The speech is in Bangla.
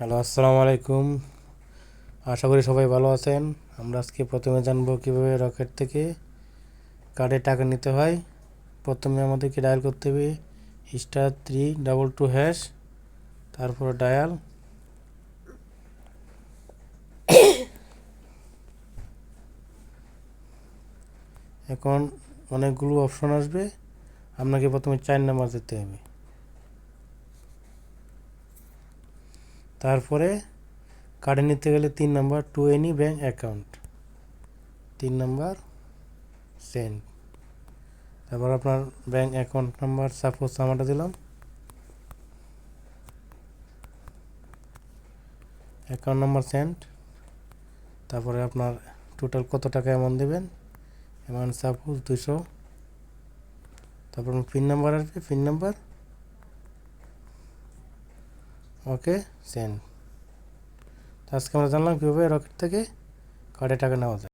হ্যালো, আসসালামু আলাইকুম। আশা করি সবাই ভালো আছেন। আমরা আজকে প্রথমে জানবো কীভাবে রকেট থেকে কার্ডে টাকা নিতে হয়। প্রথমে আমাদেরকে ডায়াল করতে হবে *322#, তারপর ডায়াল। এখন অনেকগুলো অপশন আসবে, আপনাকে প্রথমে 4 নাম্বার দিতে হবে। তারপরে কার্ডে নিতে গেলে 3 number to any bank account, 3 number send. তারপর আপনার ব্যাঙ্ক অ্যাকাউন্ট নাম্বার, সাপোজ আমারটা দিলাম, অ্যাকাউন্ট নাম্বার সেন্ড। তারপরে আপনার টোটাল কত টাকা অ্যামাউন্ট দেবেন, অ্যামাউন্ট সাপোজ 200। তারপর পিন নাম্বার আসবে, পিন নাম্বার, ওকে, সেন্ড। আজকে আমরা জানলাম কীভাবে রকেট থেকে কার্ডে টাকা নেওয়া যায়।